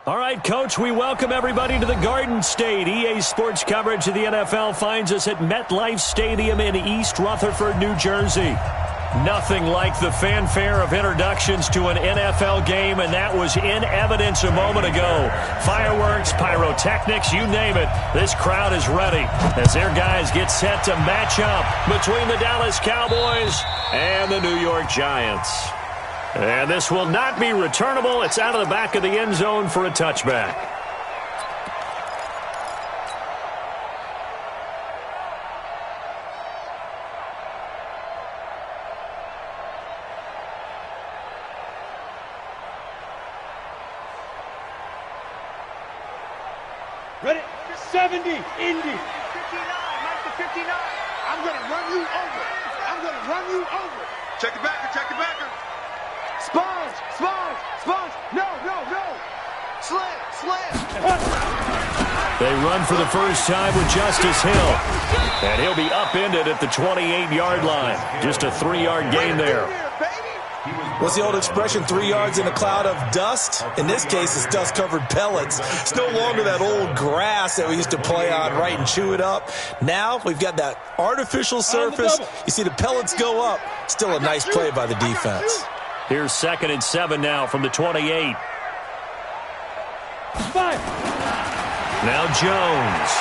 All right, Coach, we welcome everybody to the Garden State. EA Sports coverage of the NFL finds us at MetLife Stadium in East Rutherford, New Jersey. Nothing like the fanfare of introductions to an NFL game, and that was in evidence a moment ago. Fireworks, pyrotechnics, you name it. This crowd is ready as their guys get set to match up between the Dallas Cowboys and the New York Giants. And this will not be returnable. It's out of the back of the end zone for a touchback. Ready? 70, Indy. 59, Mike the 59. I'm going to run you over. I'm going to run you over. Check the backer, check the backer. Sponge, sponge, sponge. No, no, no. Slam, slam. They run for the first time with Justice Hill. And he'll be upended at the 28-yard line. Just a 3-yard gain there. What's the old expression, 3 yards in a cloud of dust? In this case, it's dust-covered pellets. It's no longer that old grass that we used to play on, right, and chew it up. Now we've got that artificial surface. You see the pellets go up. Still a nice play by the defense. Here's 2nd and 7 now from the 28. Five. Now Jones.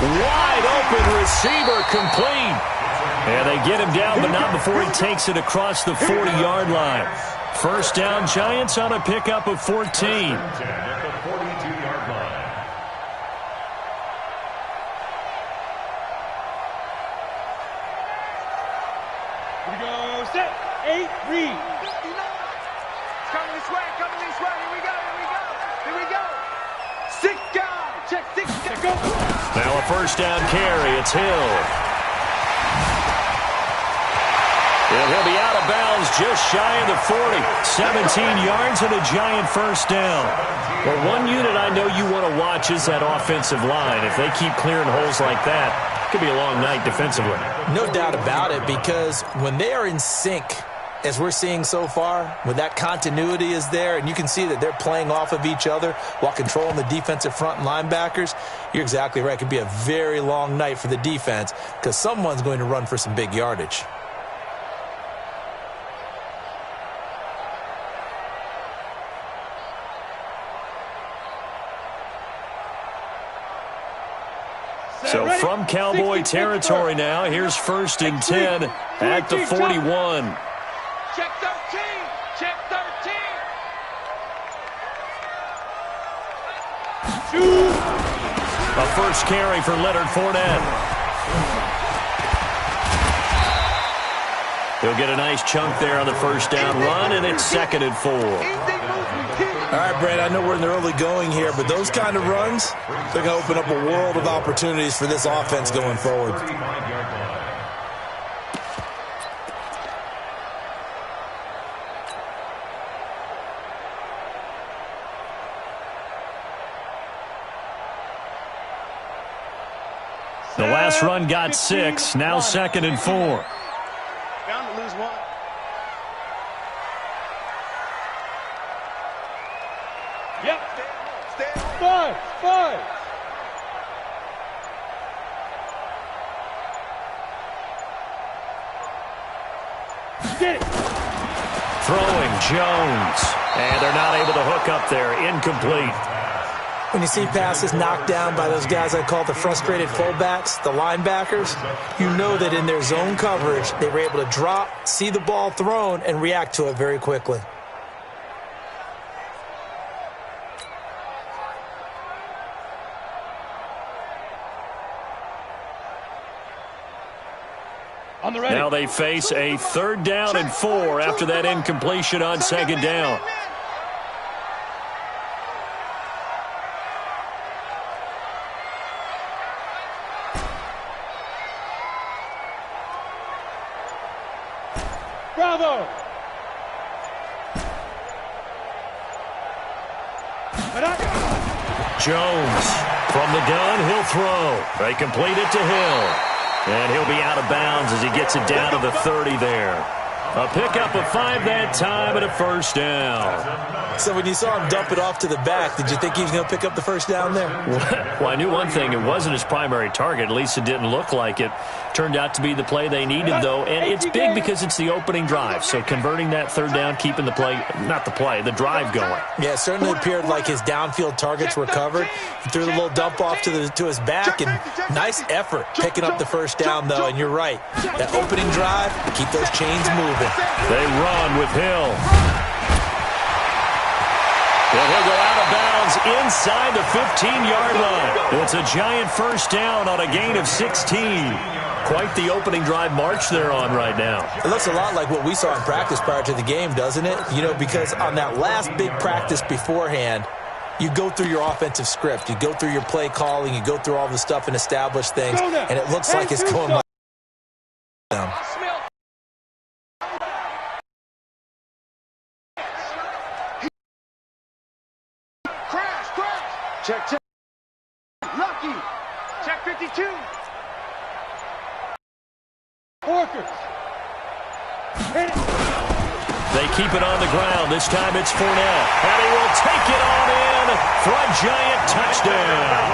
Wide open receiver complete. And they get him down, but not before he takes it across the 40-yard line. First down, Giants on a pickup of 14. Set, 8, read. 59. Coming this way, coming this way. Here we go, here we go, here we go. 6 guys, check 6 guys. Go. Now a first down carry, it's Hill. And he'll be out of bounds just shy of the 40. 17 yards and a Giant first down. Well, one unit I know you want to watch is that offensive line. If they keep clearing holes like that, it could be a long night defensively. No doubt about it, because when they are in sync, as we're seeing so far, when that continuity is there, and you can see that they're playing off of each other while controlling the defensive front and linebackers, you're exactly right. It could be a very long night for the defense because someone's going to run for some big yardage. So from Cowboy territory now, here's 1st and 10 at the 41. Check 13, check 13. A first carry for Leonard Fournette. He'll get a nice chunk there on the first down run, and it's 2nd and 4. All right, Brad, I know we're in the early going here, but those kind of runs, they're going to open up a world of opportunities for this offense going forward. The last run got 6, now 2nd and 4. Bound to lose one. Yep. Stay. 5. Get it. Throwing Jones. And they're not able to hook up there. Incomplete. When you see passes knocked down by those guys I call the frustrated fullbacks, the linebackers, you know that in their zone coverage, they were able to drop, see the ball thrown, and react to it very quickly. Now they face a 3rd down and 4 after that incompletion on 2nd down. Bravo. Jones from the gun, he'll throw. They complete it to Hill. And he'll be out of bounds as he gets it down to the 30 there. A pickup of 5 that time and a first down. So when you saw him dump it off to the back, did you think he was going to pick up the first down there? Well, I knew one thing. It wasn't his primary target. At least it didn't look like it. Turned out to be the play they needed, though. And it's big because it's the opening drive. So converting that third down, keeping the drive going. Yeah, it certainly appeared like his downfield targets were covered. He threw the little dump off to his back, and nice effort picking up the first down, though. And you're right. That opening drive, keep those chains moving. They run with Hill. And he'll go out of bounds inside the 15-yard line. It's a giant first down on a gain of 16. Quite the opening drive march they're on right now. It looks a lot like what we saw in practice prior to the game, doesn't it? You know, because on that last big practice beforehand, you go through your offensive script. You go through your play calling. You go through all the stuff and establish things. And it looks like it's going like down. Check. Lucky. Check 52. Porkers. They keep it on the ground. This time it's Fournette. And he will take it on in for a giant touchdown.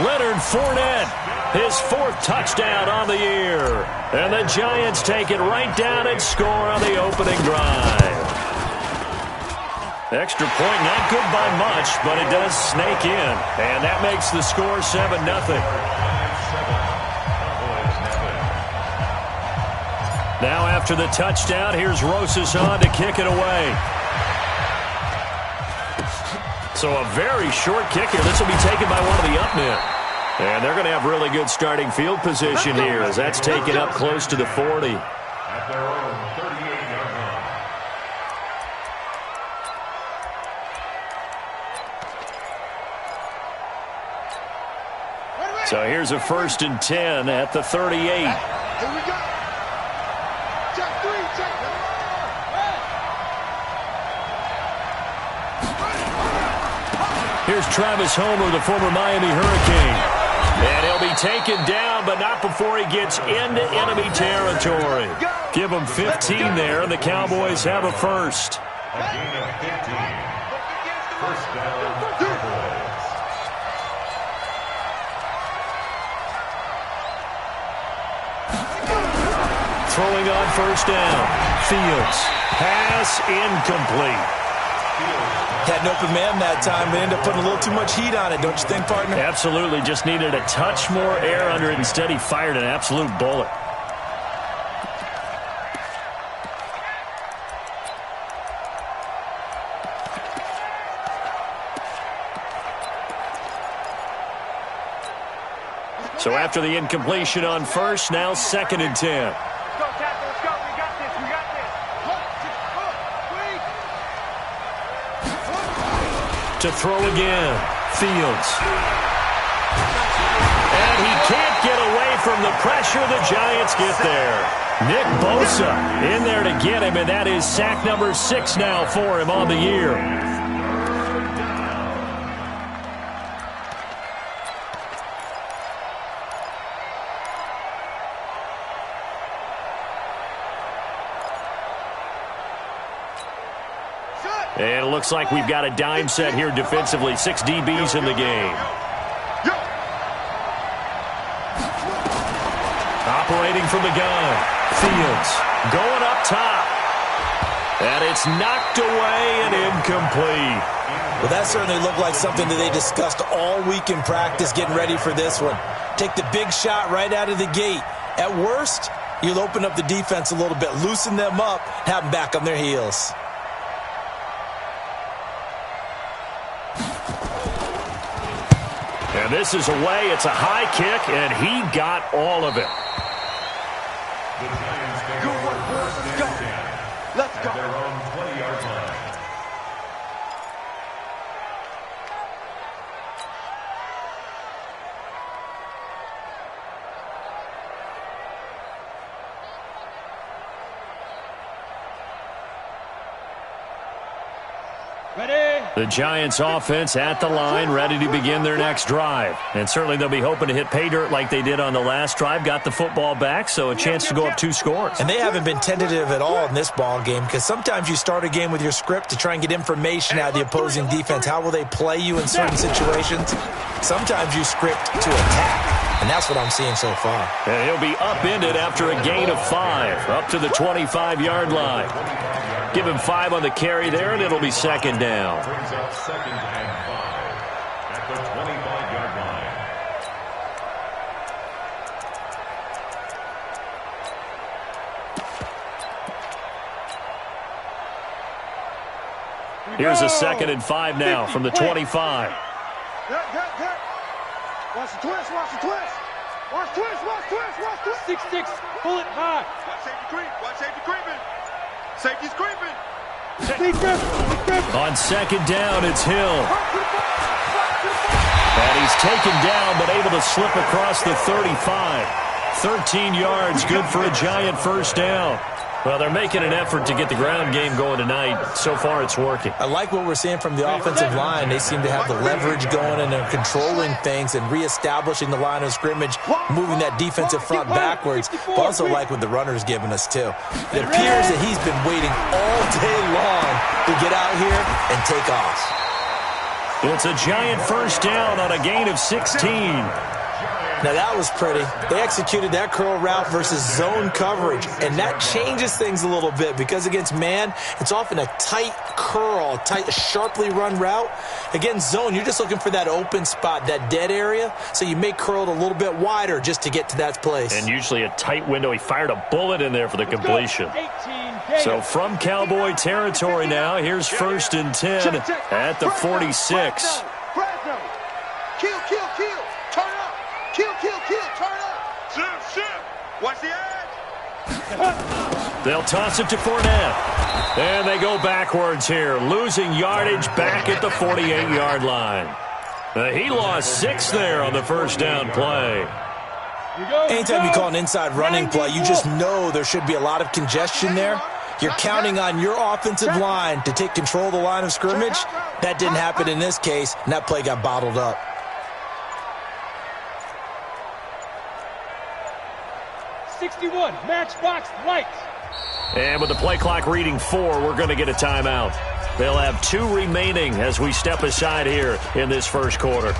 Leonard Fournette, his 4th touchdown on the year. And the Giants take it right down and score on the opening drive. Extra point, not good by much, but it does snake in. And that makes the score 7-0. Now after the touchdown, here's Rosas on to kick it away. So a very short kick here. This will be taken by one of the up men. And they're going to have really good starting field position here as that's taken up close to the 40. At their own 38-yard line. So here's a 1st and 10 at the 38. Here we go. Check 3, check. Here's Travis Homer, the former Miami Hurricane. And he'll be taken down, but not before he gets into enemy territory. Give him 15 there, and the Cowboys have a first. A gain of 15. First down, Cowboys. Throwing on first down. Fields. Pass incomplete. Had an open man that time, but ended up putting a little too much heat on it, don't you think, partner? Absolutely. Just needed a touch more air under it. Instead, he fired an absolute bullet. So after the incompletion on first, now 2nd and 10. To throw again. Fields. And he can't get away from the pressure. The Giants get there. Nick Bosa in there to get him, and that is sack number 6 now for him on the year. And it looks like we've got a dime set here defensively. 6 DBs in the game. Operating from the gun. Fields going up top. And it's knocked away and incomplete. Well, that certainly looked like something that they discussed all week in practice getting ready for this one. Take the big shot right out of the gate. At worst, you'll open up the defense a little bit, loosen them up, have them back on their heels. And this is away. It's a high kick, and he got all of it. The Giants take over first and 10. Let's go. At their own 20-yard line. Ready? The Giants offense at the line, ready to begin their next drive. And certainly they'll be hoping to hit pay dirt like they did on the last drive. Got the football back, so a chance to go up 2 scores. And they haven't been tentative at all in this ball game, because sometimes you start a game with your script to try and get information out of the opposing defense. How will they play you in certain situations? Sometimes you script to attack, and that's what I'm seeing so far. And he'll be upended after a gain of 5, up to the 25-yard line. Give him 5 on the carry there, and it'll be second down. Brings up 2nd and 5 at the 25-yard line. Here's a 2nd and 5 now from the 25. Watch the twist, watch the twist. Watch twist, watch twist, watch twist. 6-6, pull it high. Watch safety creep, watch safety creeping. Safety's creeping. On 2nd down, it's Hill. And he's taken down, but able to slip across the 35. 13 yards, good for a Giant first down. Well, they're making an effort to get the ground game going tonight. So far, it's working. I like what we're seeing from the offensive line. They seem to have the leverage going, and they're controlling things and reestablishing the line of scrimmage, moving that defensive front backwards. But also like what the runner's giving us, too. It appears that he's been waiting all day long to get out here and take off. It's a Giant first down on a gain of 16. Now, that was pretty. They executed that curl route versus zone coverage, and that changes things a little bit because against man, it's often a tight curl, a sharply run route. Against zone, you're just looking for that open spot, that dead area, so you may curl it a little bit wider just to get to that place. And usually a tight window. He fired a bullet in there for the completion. So from Cowboy territory now, here's 1st and 10 at the 46. Kill, kill, kill. Turn up. Kill, kill, kill. Turn up. Shift, shift. Watch the edge. They'll toss it to Fournette. And they go backwards here, losing yardage back at the 48-yard line. He lost 6 there on the first down play. Anytime you call an inside running play, you just know there should be a lot of congestion there. You're counting on your offensive line to take control of the line of scrimmage. That didn't happen in this case, and that play got bottled up. Matchbox lights. And with the play clock reading 4, we're going to get a timeout. They'll have 2 remaining as we step aside here in this first quarter.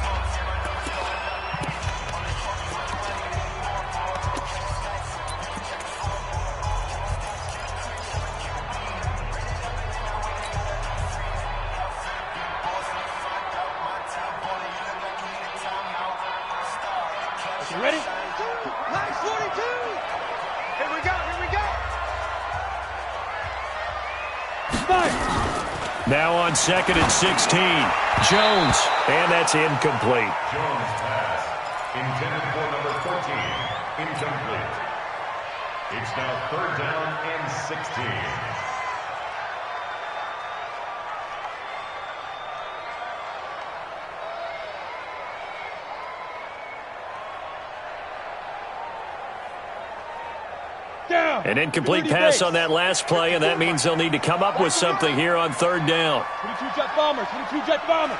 Ready? Nice 42. Here we go, here we go. Now on 2nd and 16. Jones. And that's incomplete. Jones pass. Intended for number 14. Incomplete. It's now 3rd down and 16. An incomplete pass on that last play, and that means they'll need to come up with something here on 3rd down. 22 jet bomber, 22 jet bomber.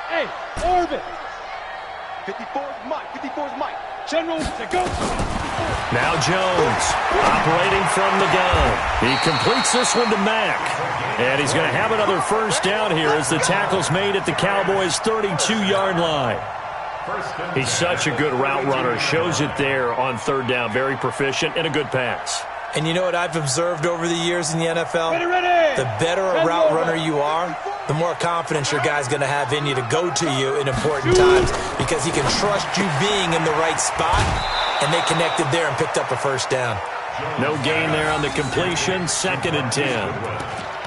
Hey, orbit. 54's Mike, 54's Mike. General, to go. Now Jones, operating from the gun. He completes this one to Mack. And he's going to have another first down here as the tackle's made at the Cowboys' 32-yard line. He's such a good route runner. Shows it there on 3rd down. Very proficient and a good pass. And you know what I've observed over the years in the NFL? Ready. The better a route runner you are, the more confidence your guy's going to have in you to go to you in important times because he can trust you being in the right spot, and they connected there and picked up a first down. No gain there on the completion. 2nd and 10.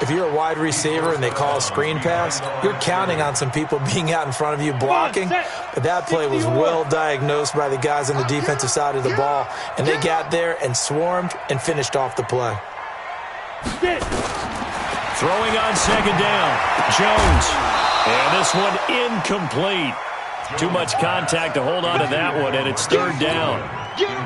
If you're a wide receiver and they call a screen pass, you're counting on some people being out in front of you blocking. But that play was well diagnosed by the guys on the defensive side of the ball, and they got there and swarmed and finished off the play. Throwing on 2nd down, Jones. And this one incomplete. Too much contact to hold on to that one, and it's 3rd down.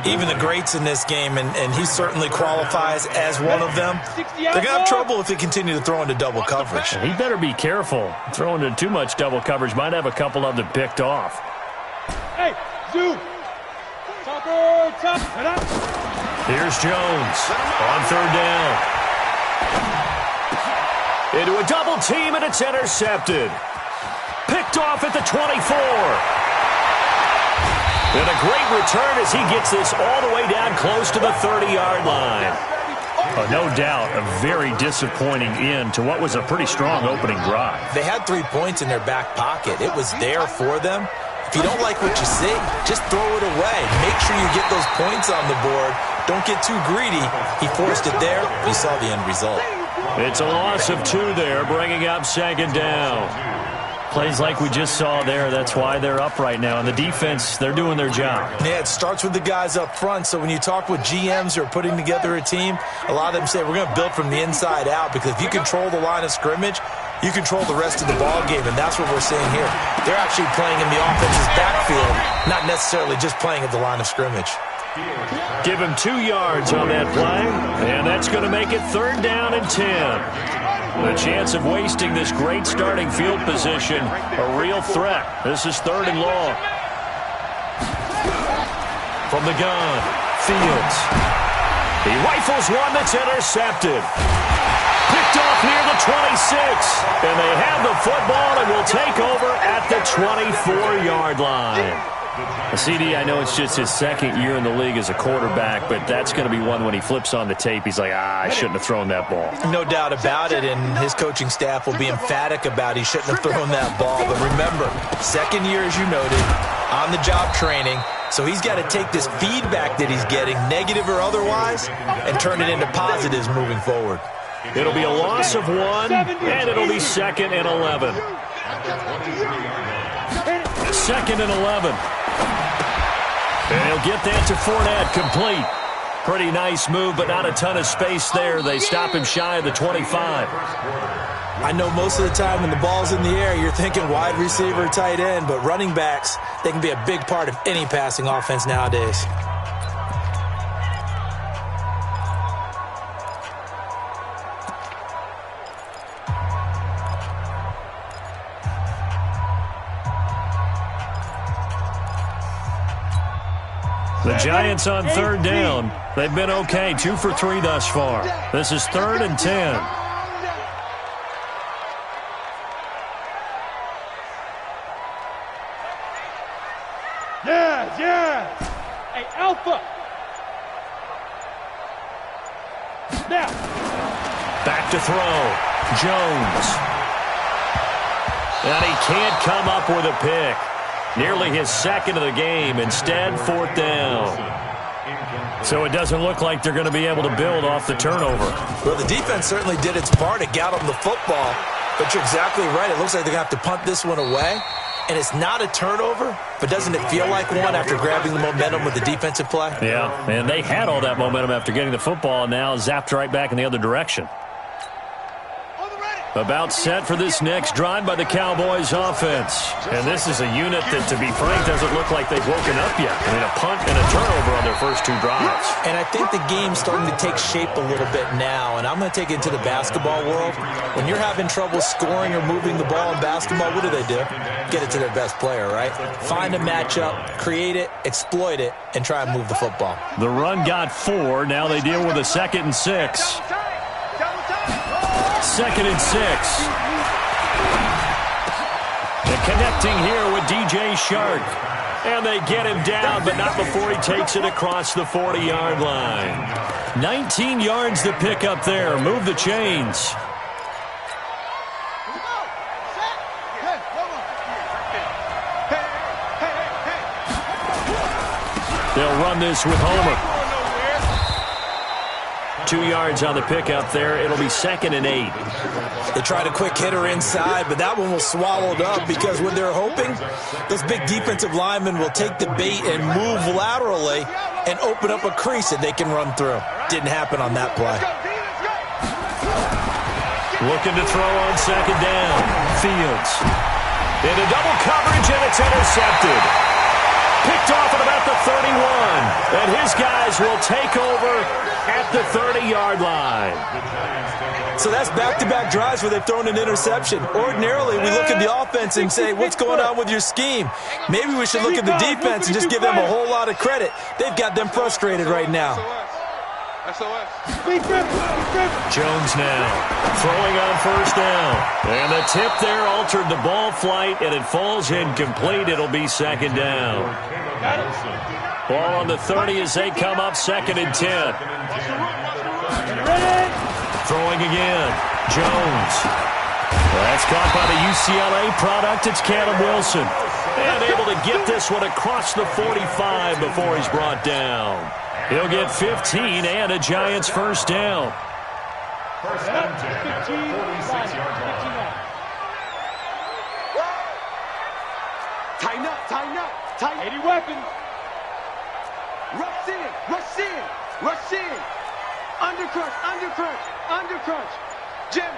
Even the greats in this game, and he certainly qualifies as one of them, they're going to have trouble if they continue to throw into double coverage. He better be careful. Throwing into too much double coverage might have a couple of them picked off. Hey, zoom. Topper, top. Here's Jones on third down. Into a double team, and it's intercepted. Picked off at the 24. And a great return as he gets this all the way down close to the 30-yard line. No doubt a very disappointing end to what was a pretty strong opening drive. They had 3 points in their back pocket. It was there for them. If you don't like what you see, just throw it away. Make sure you get those points on the board. Don't get too greedy. He forced it there. You saw the end result. It's a loss of 2 there, bringing up second down. Plays like we just saw there, that's why they're up right now. And the defense, they're doing their job. Yeah, it starts with the guys up front. So when you talk with GMs who are putting together a team, a lot of them say we're going to build from the inside out, because if you control the line of scrimmage, you control the rest of the ball game, and that's what we're seeing here. They're actually playing in the offense's backfield, not necessarily just playing at the line of scrimmage. Give him 2 yards on that play, and that's going to make it third down and 10. The chance of wasting this great starting field position, a real threat. This is third and long. From the gun, Fields. He rifles one that's intercepted. Picked off near the 26. And they have the football and will take over at the 24-yard line. CD, I know it's just his second year in the league as a quarterback, but that's going to be one when he flips on the tape, he's like, I shouldn't have thrown that ball. No doubt about it, and his coaching staff will be emphatic about he shouldn't have thrown that ball. But remember, second year, as you noted, on-the-job training, so he's got to take this feedback that he's getting, negative or otherwise, and turn it into positives moving forward. It'll be a loss of 1, and it'll be second and 11. Second and 11. And he'll get that to Fournette, complete. Pretty nice move, but not a ton of space there. They stop him shy of the 25. I know most of the time when the ball's in the air, you're thinking wide receiver, tight end, but running backs, they can be a big part of any passing offense nowadays. The Giants on third down. They've been okay, 2 for 3 thus far. This is third and 10. Yeah. Hey, Alpha. Now. Back to throw. Jones. And he can't come up with a pick. Nearly his second of the game. Instead, fourth down. So it doesn't look like they're going to be able to build off the turnover. Well, the defense certainly did its part to get them the football. But you're exactly right. It looks like they're going to have to punt this one away. And it's not a turnover, but doesn't it feel like one after grabbing the momentum with the defensive play? Yeah, and they had all that momentum after getting the football, and now zapped right back in the other direction. About set for this next drive by the Cowboys offense. And this is a unit that, to be frank, doesn't look like they've woken up yet. I mean, a punt and a turnover on their first 2 drives. And I think the game's starting to take shape a little bit now. And I'm going to take it to the basketball world. When you're having trouble scoring or moving the ball in basketball, what do? Get it to their best player, right? Find a matchup, create it, exploit it, and try and move the football. The run got 4. Now they deal with a 2nd and 6. 2nd and 6. And connecting here with DJ Shark. And they get him down, but not before he takes it across the 40-yard line. 19 yards to pick up there. Move the chains. They'll run this with Homer. 2 yards on the pickup there. It'll be 2nd and 8. They tried a quick hitter inside, but that one was swallowed up because what they're hoping, those big defensive linemen will take the bait and move laterally and open up a crease that they can run through. Didn't happen on that play. Looking to throw on 2nd down. Fields. Into double coverage, and it's intercepted. Picked off at about the 31. And his guys will take over at the 30-yard line. So that's back-to-back drives where they've thrown an interception. Ordinarily, we look at the offense and say, what's going on with your scheme? Maybe we should look at the defense and just give them a whole lot of credit. They've got them frustrated right now. Jones now throwing on first down. And the tip there altered the ball flight, and it falls incomplete. It'll be second down. Ball on the 30 as they come up, 2nd and 10. Throwing again. Jones. That's caught by the UCLA product. It's Caleb Wilson. And able to get this one across the 45 before he's brought down. He'll get 15 and a Giants first down. First down, 46-yard line. Tighten up, tighten up, tighten. 80 weapons. Rush in, rush in, rush in. Undercrunch, undercrunch, undercrunch. Jim.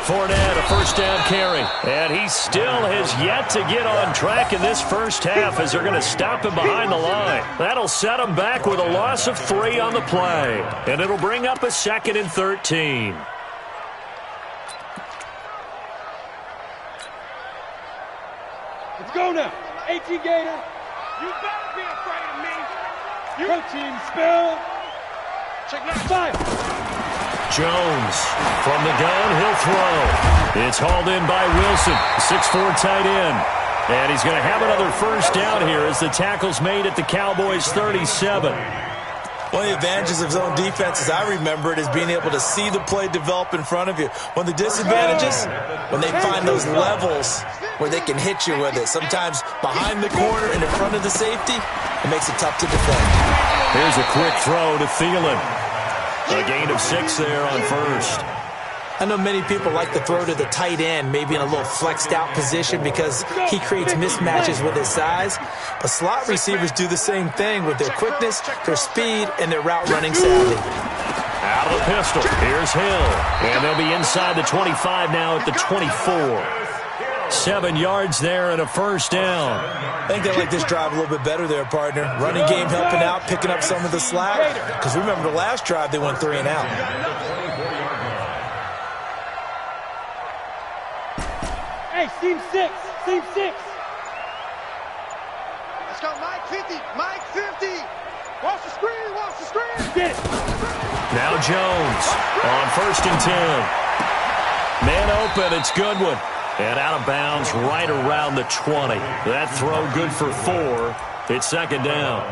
Fournette, a first down carry. And he still has yet to get on track in this first half as they're going to stop him behind the line. That'll set him back with a loss of 3 on the play. And it'll bring up a 2nd and 13. Let's go now. 18 Gator. You better be afraid of me. Protein spill. Check that. Fire. Jones from the gun, he'll throw. It's hauled in by Wilson, 6'4" tight end. And he's going to have another first down here as the tackle's made at the Cowboys' 37. One of the advantages of zone defense, as I remember it, is being able to see the play develop in front of you. One of the disadvantages, when they find those levels where they can hit you with it. Sometimes behind the corner and in front of the safety, it makes it tough to defend. Here's a quick throw to Thielen. A gain of 6 there on first. I know many people like to throw to the tight end, maybe in a little flexed out position because he creates mismatches with his size. But slot receivers do the same thing with their quickness, their speed, and their route running savvy. Out of the pistol, here's Hill. And they'll be inside the 25 now at the 24. 7 yards there and a first down. I think they like this drive a little bit better there, partner. Running game helping out, picking up some of the slack. Because remember the last drive, they went 3 and out. Hey, seam 6. Seam 6. Let's go, Mike 50. Mike 50. Watch the screen. Watch the screen. Get it. Now Jones on 1st and 10. Man open, it's Goodwin. And out of bounds right around the 20. That throw good for 4. It's 2nd down.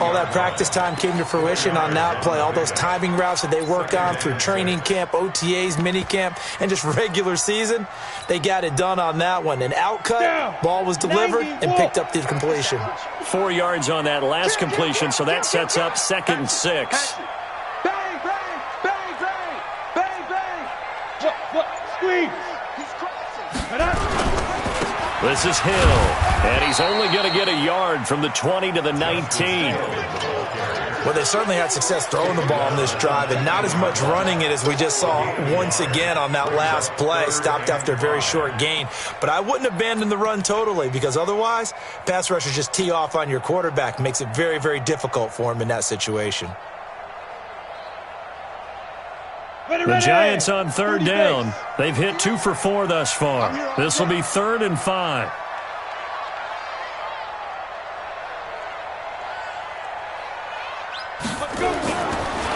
All that practice time came to fruition on that play. All those timing routes that they work on through training camp, OTAs, minicamp, and just regular season, they got it done on that one. An outcut, ball was delivered, and picked up the completion. 4 yards on that last completion, so that sets up 2nd and 6. Bang, bang, bang, bang, bang, bang. What? Squeeze. He's crossing. This is Hill, and he's only going to get a yard from the 20 to the 19. Well, they certainly had success throwing the ball on this drive, and not as much running it as we just saw once again on that last play. Stopped after a very short gain. But I wouldn't abandon the run totally, because otherwise, pass rushers just tee off on your quarterback. Makes it very, very difficult for him in that situation. The Giants on 3rd down. They've hit 2 for 4 thus far. This will be 3rd and 5.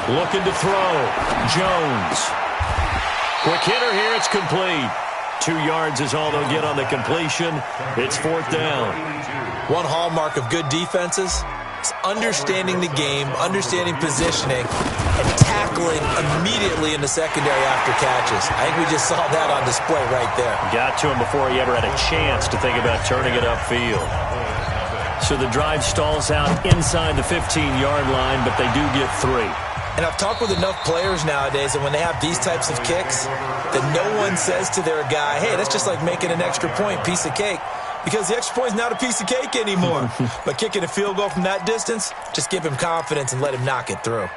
Looking to throw. Jones. Quick hitter here. It's complete. 2 yards is all they'll get on the completion. It's 4th down. One hallmark of good defenses is understanding the game, understanding positioning, and tackling immediately in the secondary after catches. I think we just saw that on display right there. Got to him before he ever had a chance to think about turning it upfield. So the drive stalls out inside the 15-yard line, but they do get 3. And I've talked with enough players nowadays that when they have these types of kicks, that no one says to their guy, hey, that's just like making an extra point, piece of cake. Because the extra point is not a piece of cake anymore. But kicking a field goal from that distance, just give him confidence and let him knock it through.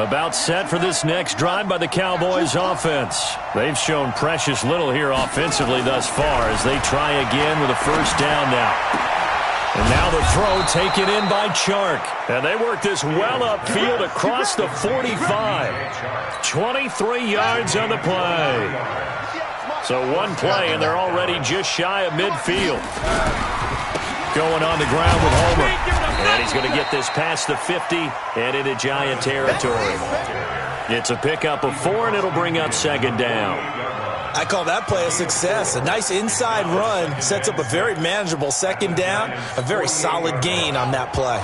About set for this next drive by the Cowboys offense. They've shown precious little here offensively thus far as they try again with a first down now. And now the throw taken in by Chark. And they work this well upfield across the 45. 23 yards on the play. So one play and they're already just shy of midfield. Going on the ground with Homer. And he's going to get this past the 50 and into Giant territory. It's a pickup of 4, and it'll bring up second down. I call that play a success. A nice inside run sets up a very manageable second down. A very solid gain on that play.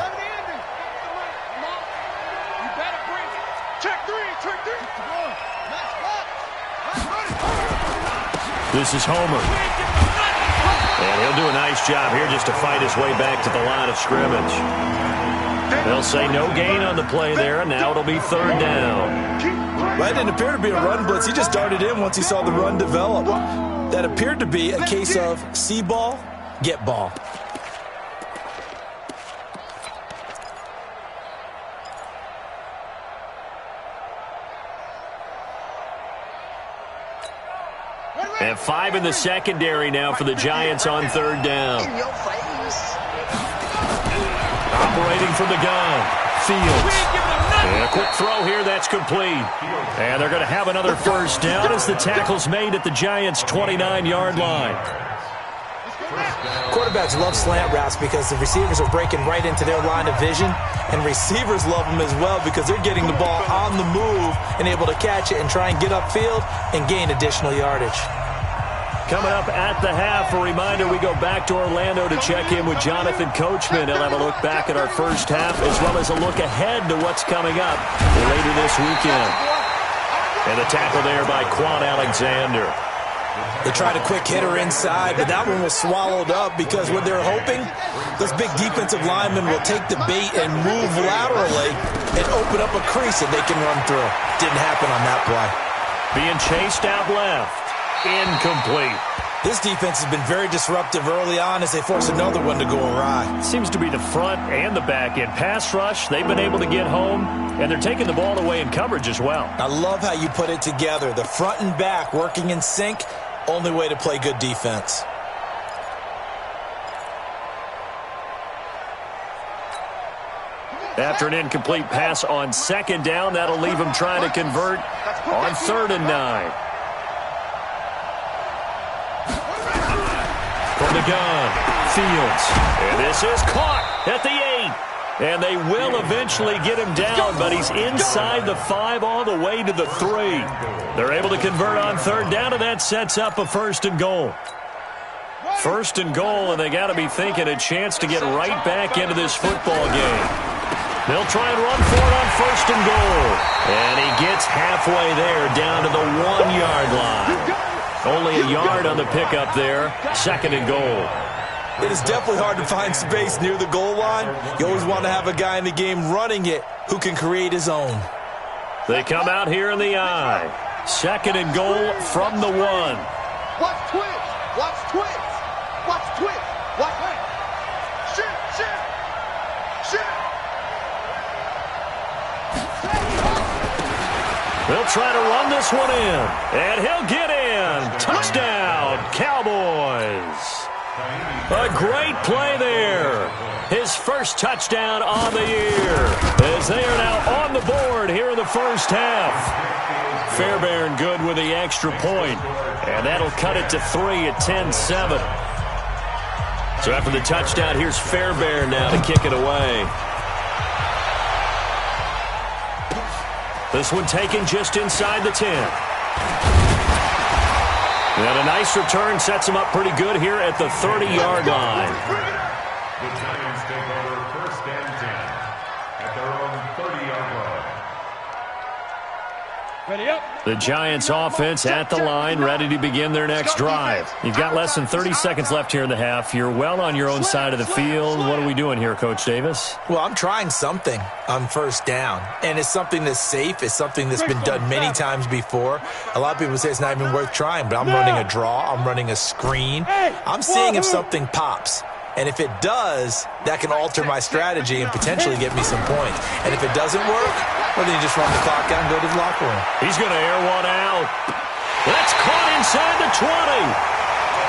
This is Homer. And he'll do a nice job here just to fight his way back to the line of scrimmage. They'll say no gain on the play there, and now it'll be third down. Well, it didn't appear to be a run blitz. He just darted in once he saw the run develop. That appeared to be a case of see ball, get ball. And 5 in the secondary now for the Giants on third down. Operating from the gun, Fields. And a quick throw here, that's complete. And they're going to have another first down as the tackle's made at the Giants' 29-yard line. Quarterbacks love slant routes because the receivers are breaking right into their line of vision, and receivers love them as well because they're getting the ball on the move and able to catch it and try and get upfield and gain additional yardage. Coming up at the half, a reminder, we go back to Orlando to check in with Jonathan Coachman. He'll have a look back at our first half as well as a look ahead to what's coming up later this weekend. And the tackle there by Quan Alexander. They tried a quick hitter inside, but that one was swallowed up because what they're hoping, those big defensive linemen will take the bait and move laterally and open up a crease that they can run through. Didn't happen on that play. Being chased out left. Incomplete. This defense has been very disruptive early on as they force another one to go awry. Seems to be the front and the back end. Pass rush, they've been able to get home, and they're taking the ball away in coverage as well. I love how you put it together. The front and back working in sync, only way to play good defense. After an incomplete pass on second down, that'll leave him trying to convert on 3rd and 9. From the gun, Fields. And this is caught at the 8. And they will eventually get him down, but he's inside the 5 all the way to the 3. They're able to convert on 3rd down, and that sets up a 1st and goal. 1st and goal, and they got to be thinking a chance to get right back into this football game. They'll try and run for it on 1st and goal. And he gets halfway there down to the 1-yard line. Only a yard on the pickup there. 2nd and goal. It is definitely hard to find space near the goal line. You always want to have a guy in the game running it who can create his own. They come out here in the eye. 2nd and goal from the 1. Watch twitch. Watch twitch. Watch twitch. Watch twitch. Shit. They'll try to run this one in. And he'll get in. Touchdown, Cowboys. A great play there. His first touchdown on the year. As they are now on the board here in the first half. Fairbairn good with the extra point. And that'll cut it to 3 at 10-7. So after the touchdown, here's Fairbairn now to kick it away. This one taken just inside the 10. And a nice return sets him up pretty good here at the 30-yard line. The Giants take over 1st and 10 at their own 30-yard line. Ready up. The Giants offense at the line, ready to begin their next drive. You've got less than 30 seconds left here in the half. You're well on your own side of the field. What are we doing here, Coach Davis? Well, I'm trying something on 1st down, and it's something that's safe. It's something that's been done many times before. A lot of people say it's not even worth trying, but I'm running a draw. I'm running a screen. I'm seeing if something pops. And if it does, that can alter my strategy and potentially get me some points. And if it doesn't work, Or then you just run the clock out and go to the locker room. He's going to air one out. That's caught inside the 20.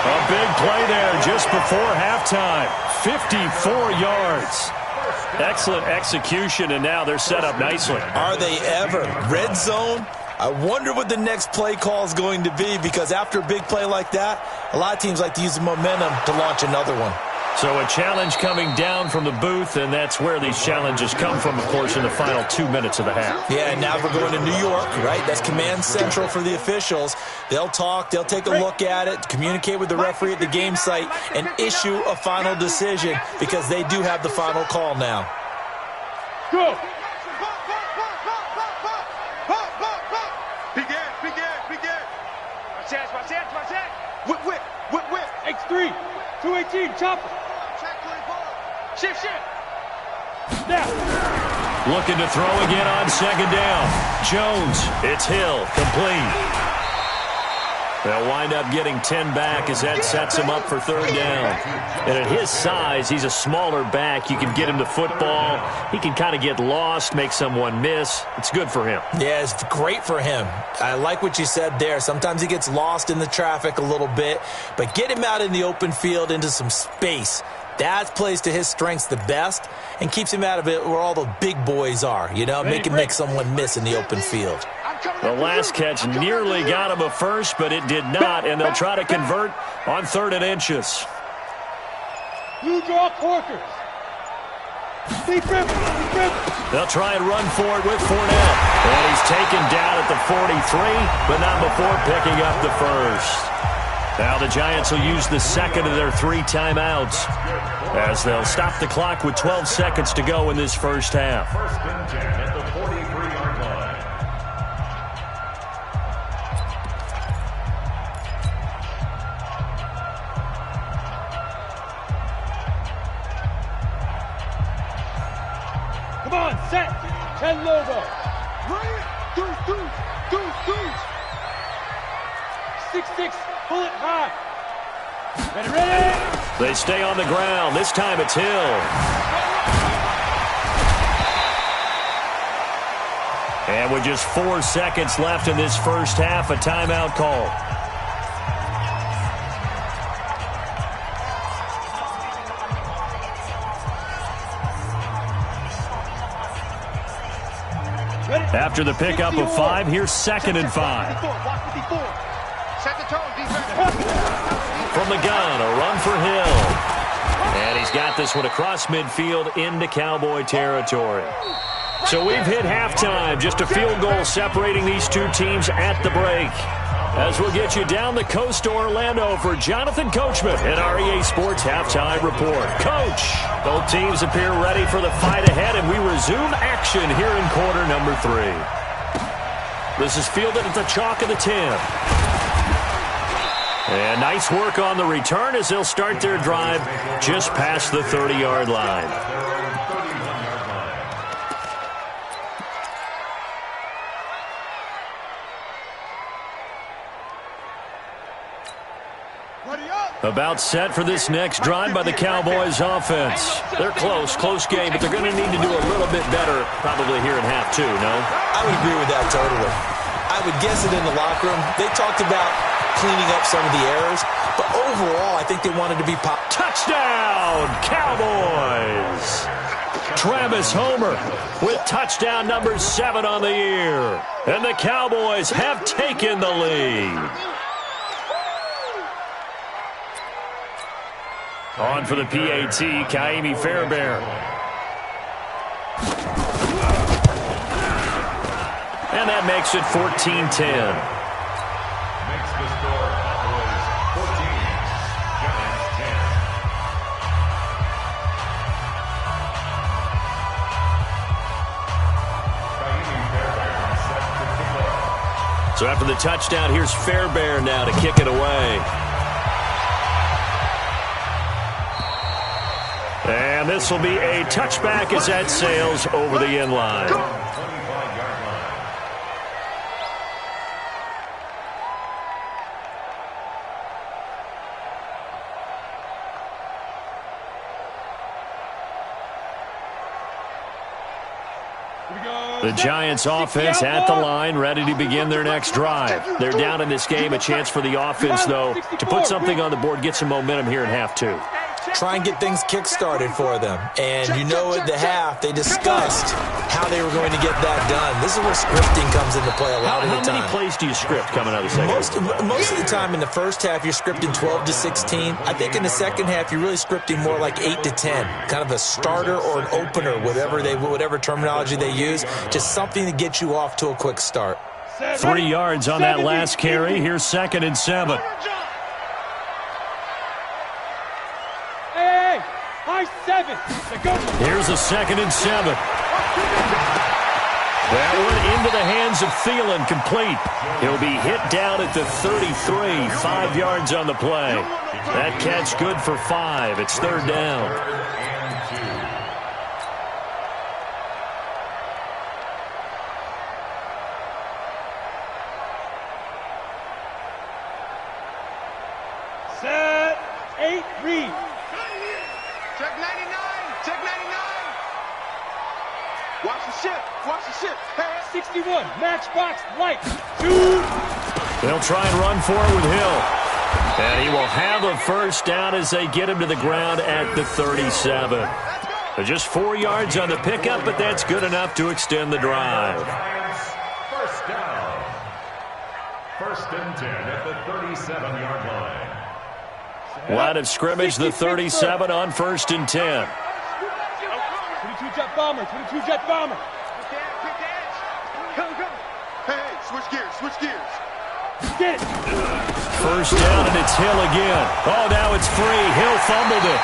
A big play there just before halftime. 54 yards. Excellent execution, and now they're set up nicely. Are they ever? Red zone? I wonder what the next play call is going to be, because after a big play like that, a lot of teams like to use the momentum to launch another one. So a challenge coming down from the booth, and that's where these challenges come from, of course, in the final 2 minutes of the half. Yeah, and now we're going to New York, right? That's command central for the officials. They'll talk, they'll take a look at it, communicate with the referee at the game site, and issue a final decision, because they do have the final call now. Go! Whip. X3, 218, chopper. Shift. Snap. Looking to throw again on second down. Jones, it's Hill, complete. They'll wind up getting 10 back as that sets him up for third down. And at his size, he's a smaller back. You can get him the football. He can kind of get lost, make someone miss. It's good for him. Yeah, it's great for him. I like what you said there. Sometimes he gets lost in the traffic a little bit, but get him out in the open field into some space. That plays to his strengths the best and keeps him out of it where all the big boys are, you know, make him make someone miss in the open field. The last catch nearly got him a first, but it did not, and they'll try to convert on 3rd and inches. Blue draw Corkers. Deep river. They'll try and run for it with Fournette. And he's taken down at the 43, but not before picking up the first. Now the Giants will use the second of their 3 timeouts as they'll stop the clock with 12 seconds to go in this first half. 1st and 10 at the 43-yard line. Come on, set. 10 logo. Deuce. 6-6, pull it high. Ready. They stay on the ground. This time it's Hill. And with just 4 seconds left in this first half, a timeout call. After the pickup of 5, here's 2nd and 5. Set the tone, defense. From the gun, a run for Hill. And he's got this one across midfield into Cowboy territory. So we've hit halftime, just a field goal separating these two teams at the break. As we'll get you down the coast to Orlando for Jonathan Coachman in our EA Sports Halftime Report. Coach, both teams appear ready for the fight ahead, and we resume action here in quarter number 3. This is fielded at the chalk of the 10. And nice work on the return as they'll start their drive just past the 30-yard line. About set for this next drive by the Cowboys offense. They're close game, but they're going to need to do a little bit better probably here in half 2, no? I would agree with that totally. I would guess it in the locker room. They talked about cleaning up some of the errors, but overall I think they wanted to be touchdown, Cowboys! Travis Homer with touchdown number 7 on the year. And the Cowboys have taken the lead. On for the PAT, Kaimi Fairbairn. And that makes it 14-10. Makes the score Cowboys 14, Giants 10. So after the touchdown, here's Fairbairn now to kick it away. And this will be a touchback as that sails over the end line. 25-yard line. Here we go. The Giants offense at the line, ready to begin their next drive. They're down in this game. A chance for the offense, though, to put something on the board, get some momentum here in half two. Try and get things kick-started for them. And you know at the half, they discussed how they were going to get that done. This is where scripting comes into play a lot of the time. How many plays do you script coming out of the second half? Most of the time in the first half, you're scripting 12 to 16. I think in the second half, you're really scripting more like 8 to 10. Kind of a starter or an opener, whatever terminology they use. Just something to get you off to a quick start. 3 yards on that last carry. Here's 2nd and 7. Here's a 2nd and 7. That one into the hands of Thielen, complete. He'll be hit down at the 33, 5 yards on the play. That catch good for 5. It's 3rd down. Set, 8, read. Check 99. Check 99. Watch the ship. Watch the ship. 61. Matchbox light. Shoot. They'll try and run for it with Hill. And he will have a first down as they get him to the ground at the 37. Just 4 yards on the pickup, but that's good enough to extend the drive. First down. 1st and 10 at the 37-yard line. Line of scrimmage, the 37 on 1st and 10. 22 jet bomber. 22 jet bomber. Hey, switch gears. Switch gears. Get it. First down, and it's Hill again. Oh, now it's free. Hill fumbled it.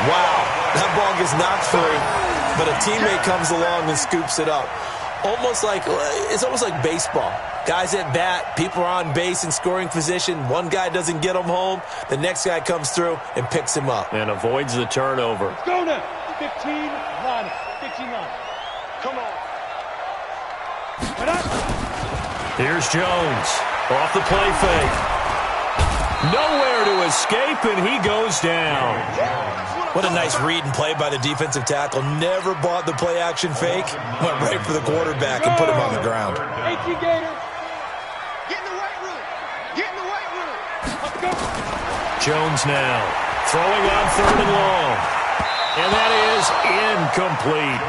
Wow, that ball gets knocked free, but a teammate comes along and scoops it up. It's almost like baseball. Guys at bat, people are on base in scoring position. One guy doesn't get him home. The next guy comes through and picks him up. And avoids the turnover. Let's go now. 15 line. 15 line. Come on. Here's Jones. Off the play fake. Nowhere to escape, and he goes down. What a nice read and play by the defensive tackle. Never bought the play action fake. Went right for the quarterback and put him on the ground. 18 Gator. Get in the weight room. Get in the weight room. Let's go. Jones now. Throwing on 3rd and long. And that is incomplete.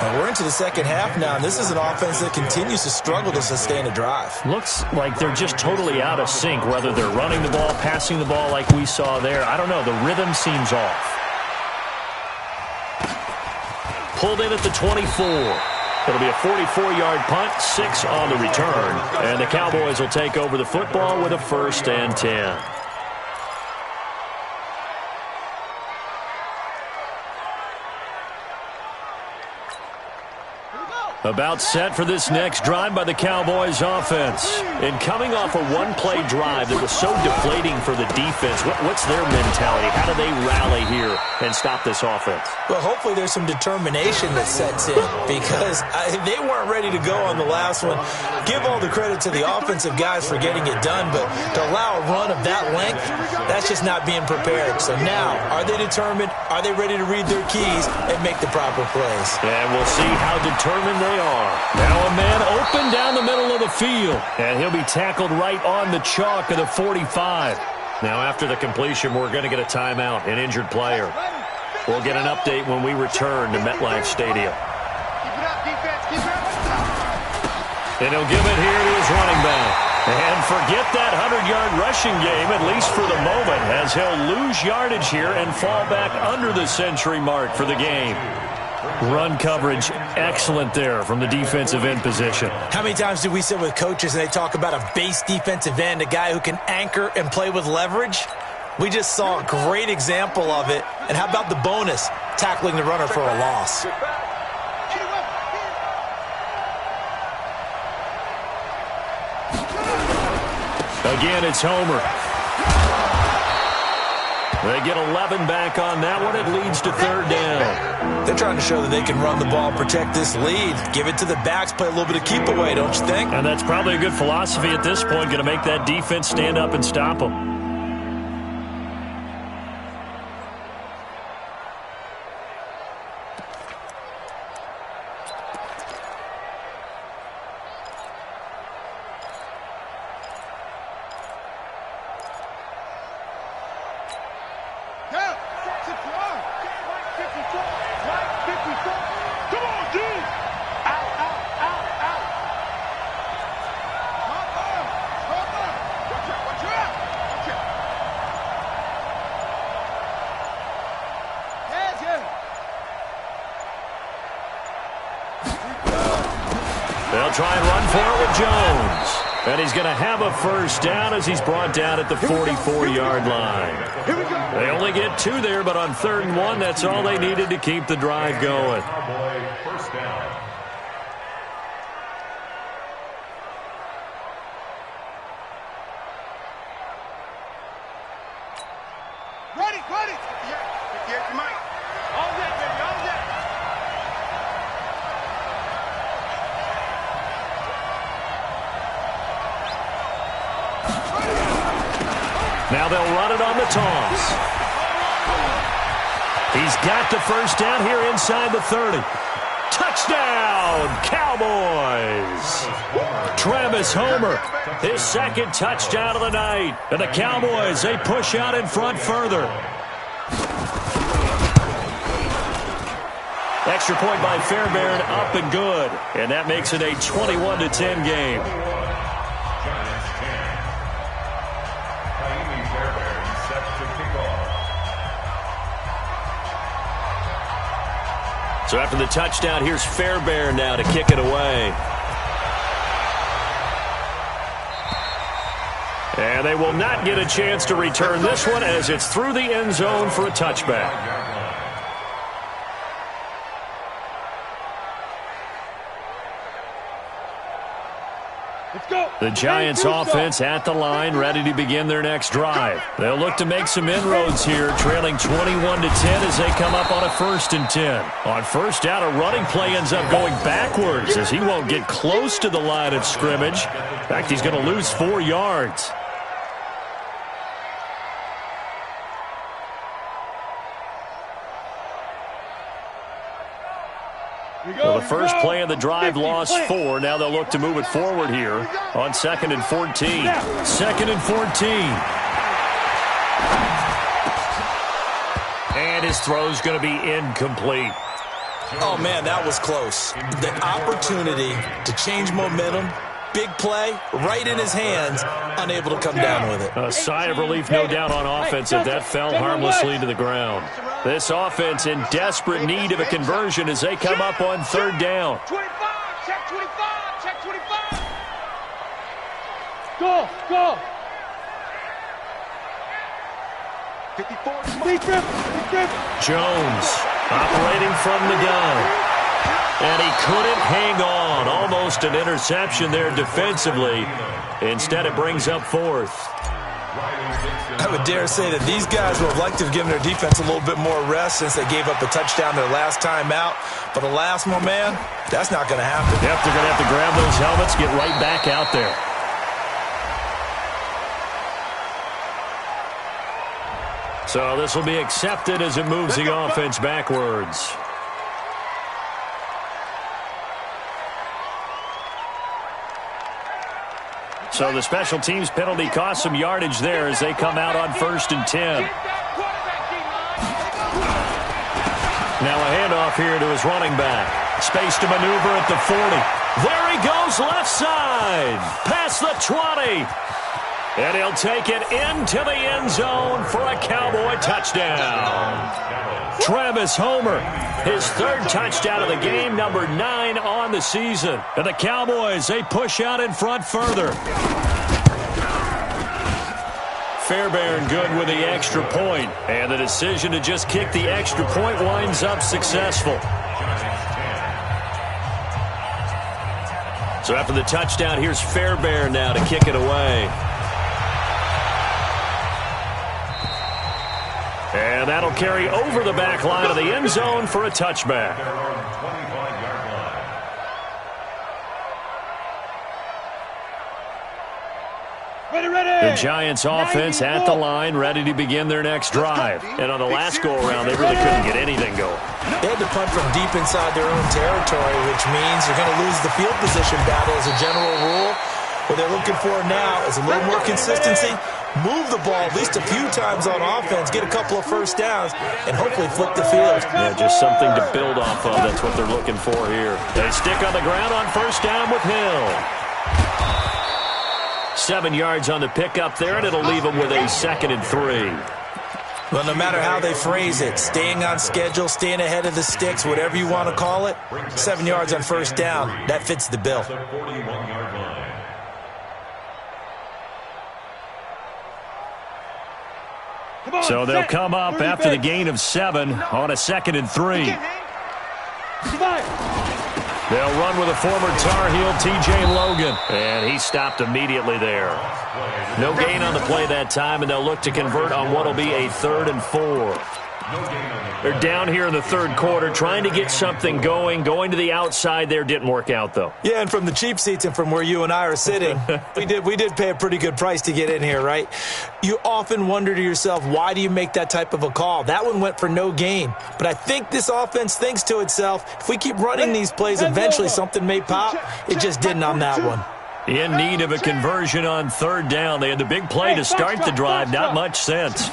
And we're into the second half now, and this is an offense that continues to struggle to sustain a drive. Looks like they're just totally out of sync, whether they're running the ball, passing the ball like we saw there. I don't know. The rhythm seems off. Pulled in at the 24. It'll be a 44-yard punt, 6 on the return. And the Cowboys will take over the football with a 1st and 10. About set for this next drive by the Cowboys offense. And coming off a one-play drive that was so deflating for the defense, what's their mentality? How do they rally here and stop this offense? Well, hopefully there's some determination that sets in because they weren't ready to go on the last one. Give all the credit to the offensive guys for getting it done, but to allow a run of that length, that's just not being prepared. So now, are they determined? Are they ready to read their keys and make the proper plays? And we'll see how determined they are. Now a man open down the middle of the field, and he'll be tackled right on the chalk of the 45. Now after the completion, we're going to get a timeout, an injured player. We'll get an update when we return to MetLife Stadium. Keep it up, defense. Keep it up. And he'll give it here to his running back. And forget that 100-yard rushing game, at least for the moment, as he'll lose yardage here and fall back under the century mark for the game. Run coverage, excellent there from the defensive end position. How many times do we sit with coaches and they talk about a base defensive end, a guy who can anchor and play with leverage? We just saw a great example of it. And how about the bonus, tackling the runner for a loss? Again, it's Homer. They get 11 back on that one. It leads to 3rd down. They're trying to show that they can run the ball, protect this lead. Give it to the backs, play a little bit of keep away, don't you think? And that's probably a good philosophy at this point, going to make that defense stand up and stop them. They'll try and run for it with Jones. And he's going to have a first down as he's brought down at the 44-yard line. They only get 2 there, but on 3rd and 1, that's all they needed to keep the drive going. First down. Ready. Yeah, Mike. All that, baby, all that. Now they'll run it on the toss. He's got the first down here inside the 30. Touchdown, Cowboys! Travis Homer, his 2nd touchdown of the night. And the Cowboys, they push out in front further. Extra point by Fairbairn, up and good. And that makes it a 21-10 game. So after the touchdown, here's Fairbairn now to kick it away. And they will not get a chance to return this one as it's through the end zone for a touchback. The Giants offense at the line, ready to begin their next drive. They'll look to make some inroads here, trailing 21-10 as they come up on a 1st and 10. On first down, a running play ends up going backwards as he won't get close to the line of scrimmage. In fact, he's going to lose 4 yards. Well, the first play of the drive lost 4. Now they'll look to move it forward here on 2nd and 14. 2nd and 14. And his throw's going to be incomplete. Oh, man, that was close. The opportunity to change momentum, big play, right in his hands, unable to come down with it. A sigh of relief, no doubt, on offense if that fell harmlessly to the ground. This offense in desperate need of a conversion as they come up on 3rd down. 25, check 25, check 25. Go. 54. Jones operating from the gun. And he couldn't hang on. Almost an interception there defensively. Instead, it brings up 4th. I would dare say that these guys would have liked to have given their defense a little bit more rest since they gave up a touchdown their last time out. But alas, my man, that's not going to happen. Yep, they're going to have to grab those helmets, get right back out there. So this will be accepted as it moves the offense backwards. So the special teams penalty cost some yardage there as they come out on 1st and 10. Now a handoff here to his running back. Space to maneuver at the 40. There he goes left side. Past the 20. And he'll take it into the end zone for a Cowboy touchdown. Travis Homer, his 3rd touchdown of the game, number 9 on the season. And the Cowboys, they push out in front further. Fairbairn good with the extra point. And the decision to just kick the extra point winds up successful. So after the touchdown, here's Fairbairn now to kick it away. And that'll carry over the back line of the end zone for a touchback. The Giants offense at the line, ready to begin their next drive. And on the last go-around, they really couldn't get anything going. They had to punt from deep inside their own territory, which means they're going to lose the field position battle as a general rule. What they're looking for now is a little more consistency, move the ball at least a few times on offense, get a couple of first downs, and hopefully flip the field. Yeah, just something to build off of. That's what they're looking for here. They stick on the ground on first down with Hill. 7 yards on the pickup there, and it'll leave them with a 2nd and 3. Well, no matter how they phrase it, staying on schedule, staying ahead of the sticks, whatever you want to call it, 7 yards on first down, that fits the bill. So they'll come up after the gain of 7 on a 2nd and 3. They'll run with a former Tar Heel, T.J. Logan. And he stopped immediately there. No gain on the play that time, and they'll look to convert on what will be a 3rd and 4. They're down here in the 3rd quarter, trying to get something going. Going to the outside there didn't work out, though. Yeah, and from the cheap seats and from where you and I are sitting, we did pay a pretty good price to get in here, right? You often wonder to yourself, why do you make that type of a call? That one went for no gain. But I think this offense thinks to itself, if we keep running these plays, eventually something may pop. It just didn't on that one. In need of a conversion on 3rd down. They had the big play to start the drive. Not much sense.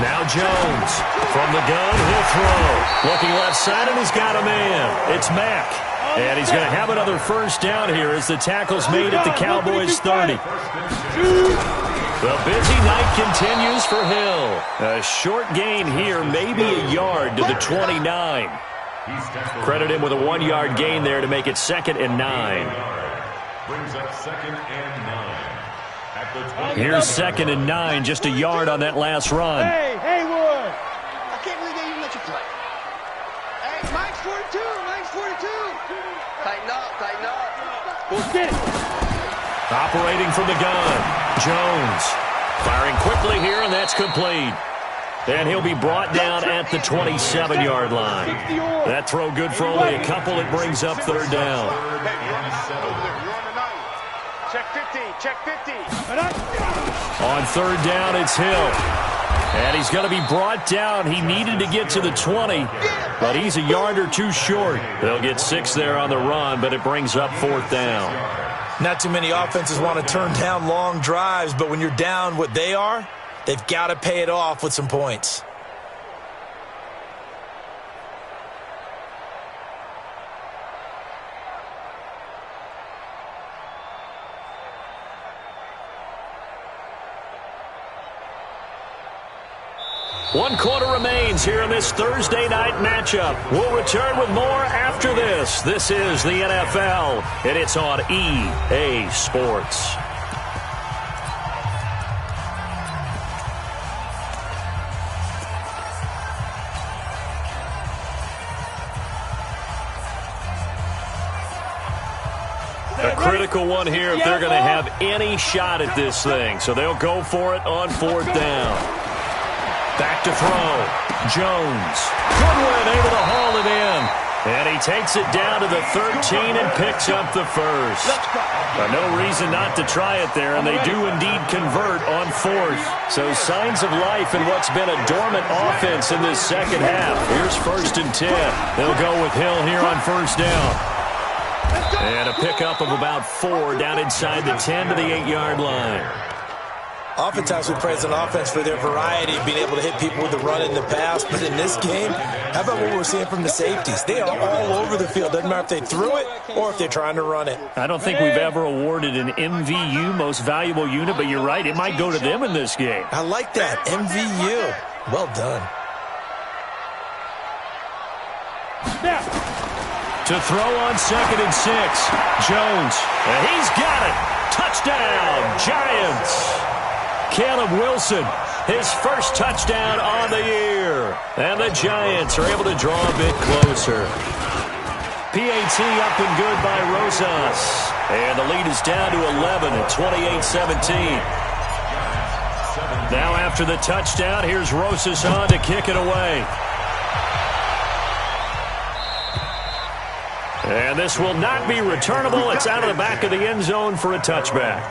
Now Jones from the gun. He'll throw. Looking left side, and he's got a man. It's Mack. And he's going to have another first down here as the tackle's made at the Cowboys' 30. The busy night continues for Hill. A short gain here, maybe a yard to the 29. Credit him with a 1-yard gain there to make it 2nd and 9. Brings up 2nd and 9. Here's 2nd and 9, just a yard on that last run. Hey, Haywood! I can't believe they even let you play. Hey, Mike's 42, Mike's 42. Tighten up, tighten up. Get it. Operating from the gun, Jones. Firing quickly here, and that's complete. And he'll be brought down at the 27-yard line. That throw good for only a couple. It brings up 3rd down. Hey, you're on the 7 over there. You're on the 9. Check 50, check 50. On 3rd down, it's Hill. And he's going to be brought down. He needed to get to the 20, but he's a yard or 2 short. They'll get 6 there on the run, but it brings up 4th down. Not too many offenses want to turn down long drives, but when you're down what they are, they've got to pay it off with some points. One quarter remains here in this Thursday night matchup. We'll return with more after this. This is the NFL, and it's on EA Sports. A critical one here if they're going to have any shot at this thing. So they'll go for it on 4th down. Back to throw. Jones. Goodwin able to haul it in. And he takes it down to the 13 and picks up the first. No reason not to try it there, and they do indeed convert on 4th. So signs of life in what's been a dormant offense in this second half. Here's 1st and 10. They'll go with Hill here on 1st down. And a pickup of about 4 down inside the 10 to the 8-yard line. Oftentimes we praise an offense for their variety of being able to hit people with the run in the pass. But in this game, how about what we're seeing from the safeties? They are all over the field. Doesn't matter if they threw it or if they're trying to run it. I don't think we've ever awarded an MVU, most valuable unit, but you're right. It might go to them in this game. I like that. MVU. Well done. To throw on 2nd and 6. Jones. And he's got it. Touchdown, Giants. Caleb Wilson, his first touchdown on the year. And the Giants are able to draw a bit closer. PAT up and good by Rosas. And the lead is down to 11 at 28-17. Now after the touchdown, here's Rosas on to kick it away. And this will not be returnable. It's out of the back of the end zone for a touchback.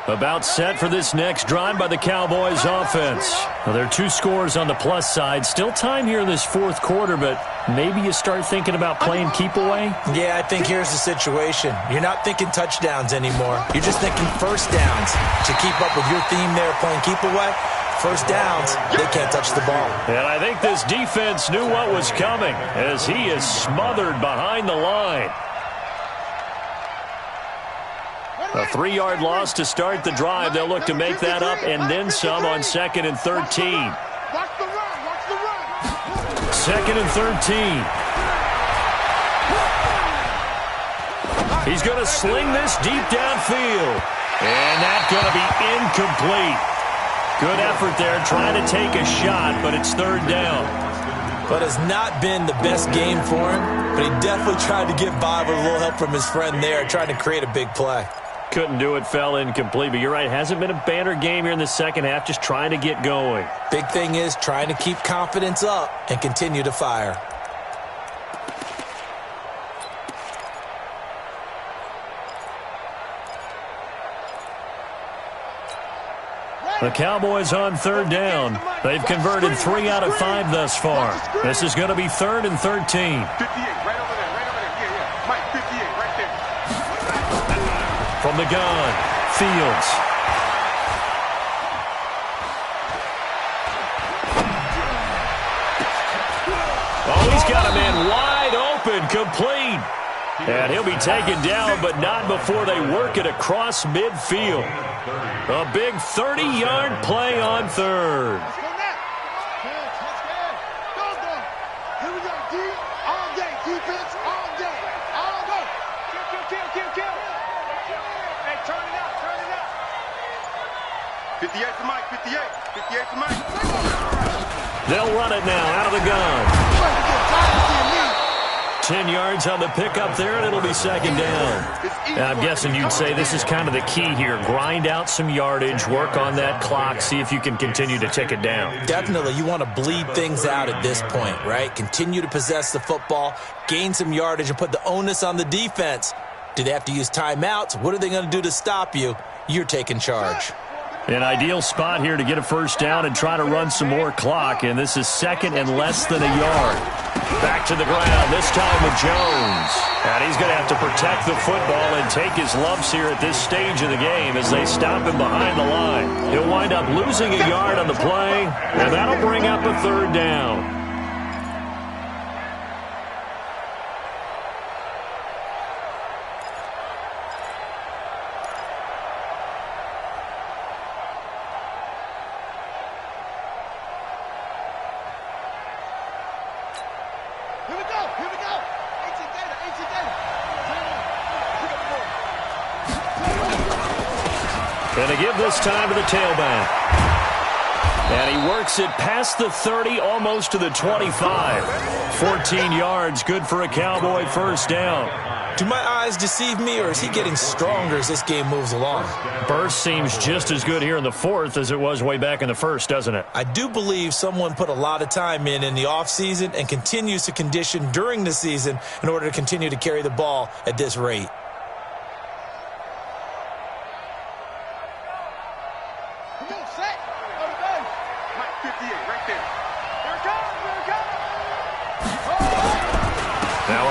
About set for this next drive by the Cowboys offense. Well, there are 2 scores on the plus side. Still time here in this fourth quarter, but maybe you start thinking about playing keep away? Yeah, I think here's the situation. You're not thinking touchdowns anymore. You're just thinking first downs. To keep up with your theme there, playing keep away, first downs, they can't touch the ball. And I think this defense knew what was coming as he is smothered behind the line. A 3-yard loss to start the drive. They'll look to make that up and then some on 2nd and 13. Watch the run. Watch the run. 2nd and 13. He's going to sling this deep downfield. And that's going to be incomplete. Good effort there trying to take a shot, but it's 3rd down. But it's not been the best game for him, but he definitely tried to get by with a little help from his friend there, trying to create a big play. Couldn't do it, fell incomplete. But you're right, hasn't been a banner game here in the second half, just trying to get going. Big thing is trying to keep confidence up and continue to fire. The Cowboys on 3rd down. They've converted 3 out of 5 thus far. This is going to be 3rd and 13. 58, right over there, right over there. Yeah. Mike, 58, right there. From the gun, Fields. Oh, he's got a man wide open, complete. And he'll be taken down, but not before they work it across midfield. A big 30-yard play on 3rd. Let's go now. Go. Here we go, D. All day. Defense all day. All day. Kill. Hey, turn it up. 58 to Mike. 58 to Mike. They'll run it now out of the gun. 10 yards on the pickup there, and it'll be 2nd down. I'm guessing you'd say this is kind of the key here. Grind out some yardage, work on that clock, see if you can continue to tick it down. Definitely. You want to bleed things out at this point, right? Continue to possess the football, gain some yardage, and put the onus on the defense. Do they have to use timeouts? What are they going to do to stop you? You're taking charge. An ideal spot here to get a first down and try to run some more clock, and this is 2nd and less than a yard. Back to the ground, this time with Jones. And he's going to have to protect the football and take his lumps here at this stage of the game as they stop him behind the line. He'll wind up losing a yard on the play, and that'll bring up a 3rd down. And they give this time to the tailback. And he works it past the 30, almost to the 25. 14 yards, good for a Cowboy first down. Do my eyes deceive me, or is he getting stronger as this game moves along? Burst seems just as good here in the 4th as it was way back in the 1st, doesn't it? I do believe someone put a lot of time in the offseason and continues to condition during the season in order to continue to carry the ball at this rate.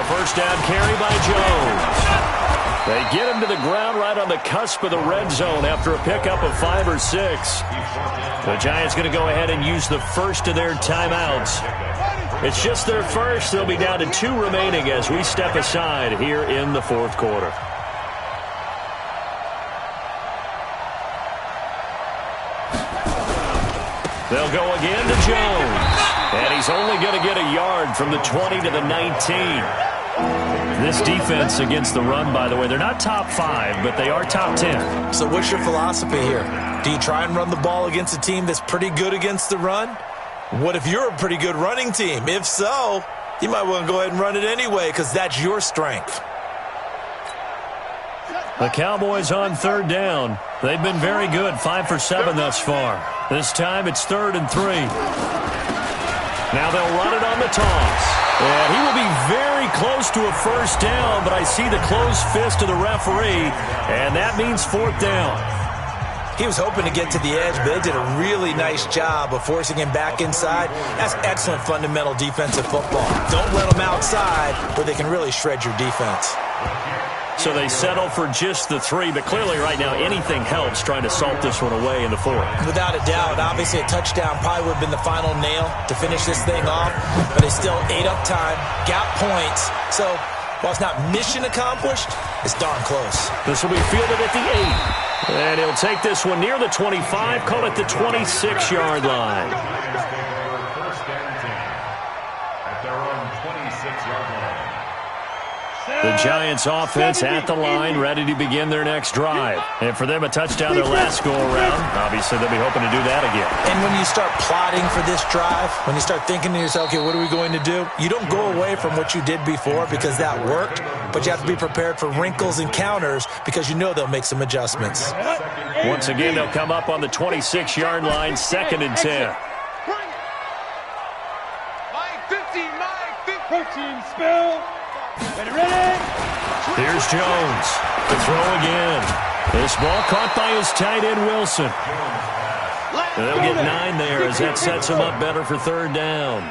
First down carry by Jones. They get him to the ground right on the cusp of the red zone after a pickup of 5 or 6. The Giants going to go ahead and use the first of their timeouts. It's just their first. They'll be down to 2 remaining as we step aside here in the 4th quarter. They'll go again to Jones. And he's only going to get a yard from the 20 to the 19. This defense against the run, by the way, they're not top 5, but they are top 10. So what's your philosophy here? Do you try and run the ball against a team that's pretty good against the run? What if you're a pretty good running team? If so, you might want to go ahead and run it anyway because that's your strength. The Cowboys on 3rd down. They've been very good, 5 for 7 thus far. This time it's 3rd and 3. Now they'll run it on the toss. And he will be very close to a first down, but I see the closed fist of the referee, and that means 4th down. He was hoping to get to the edge, but they did a really nice job of forcing him back inside. That's excellent fundamental defensive football. Don't let them outside where they can really shred your defense. So they settle for just the 3, but clearly right now anything helps trying to salt this one away in the 4th. Without a doubt, obviously a touchdown probably would have been the final nail to finish this thing off, but they still ate up time, got points. So while it's not mission accomplished, it's darn close. This will be fielded at the 8. And he'll take this one near the 25, call it the 26-yard line. First and 10 at their own 26-yard line. The Giants offense at the line, ready to begin their next drive. And for them, a touchdown their last go-around. Obviously, they'll be hoping to do that again. And when you start plotting for this drive, when you start thinking to yourself, okay, what are we going to do? You don't go away from what you did before because that worked, but you have to be prepared for wrinkles and counters because you know they'll make some adjustments. Once again, they'll come up on the 26-yard line, 2nd and 10. Mine 15, mine 15. Protein spill. Ready, ready. Here's Jones to throw again. This ball caught by his tight end, Wilson. They'll get 9 there as that sets him up better for 3rd down.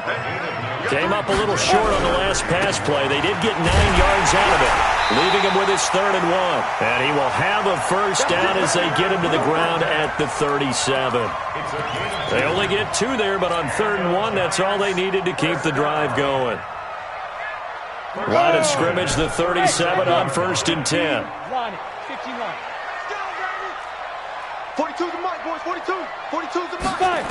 Came up a little short on the last pass play. They did get 9 yards out of it, leaving him with his 3rd and 1. And he will have a first down as they get him to the ground at the 37. They only get 2 there, but on 3rd and 1, that's all they needed to keep the drive going. Line of scrimmage, the 37 on 1st and 10. Ronnie, 51. 42's the mic, boys. 42. 42's the mic.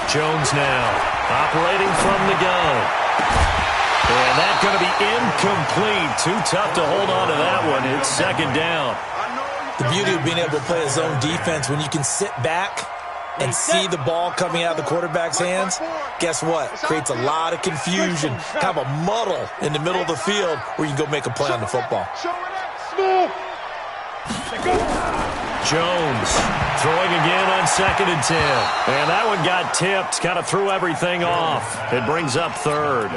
Jones now operating from the gun. And that's going to be incomplete. Too tough to hold on to that one. It's 2nd down. The beauty of being able to play a zone defense when you can sit back and see the ball coming out of the quarterback's hands, guess what? Creates a lot of confusion, kind of a muddle in the middle of the field where you can go make a play on the football. Smooth. Jones throwing again on 2nd and 10. And that one got tipped, kind of threw everything off. It brings up 3rd.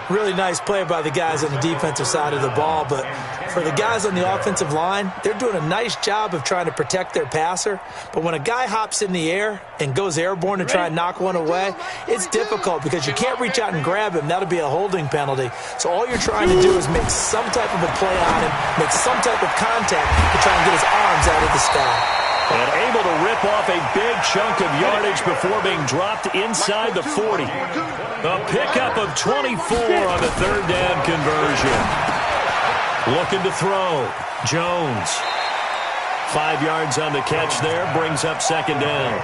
Really nice play by the guys on the defensive side of the ball, but for the guys on the offensive line, they're doing a nice job of trying to protect their passer. But when a guy hops in the air and goes airborne to try and knock one away, it's difficult because you can't reach out and grab him. That'll be a holding penalty. So all you're trying to do is make some type of a play on him, make some type of contact to try and get his arms out of the sky. And able to rip off a big chunk of yardage before being dropped inside the 40. A pickup of 24 on the 3rd down conversion. Looking to throw. Jones. 5 yards on the catch there, brings up 2nd down.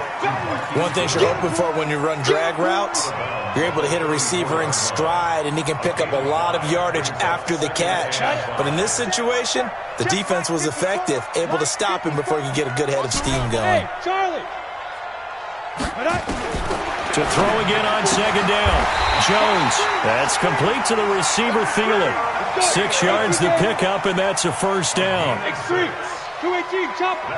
One thing you're hoping for when you run drag routes, you're able to hit a receiver in stride, and he can pick up a lot of yardage after the catch. But in this situation, the defense was effective, able to stop him before he could get a good head of steam going. Hey, Charlie. To throw again on 2nd down. Jones. That's complete to the receiver, Thielen. 6 yards the pickup, and that's a first down. X3. 218, chopper.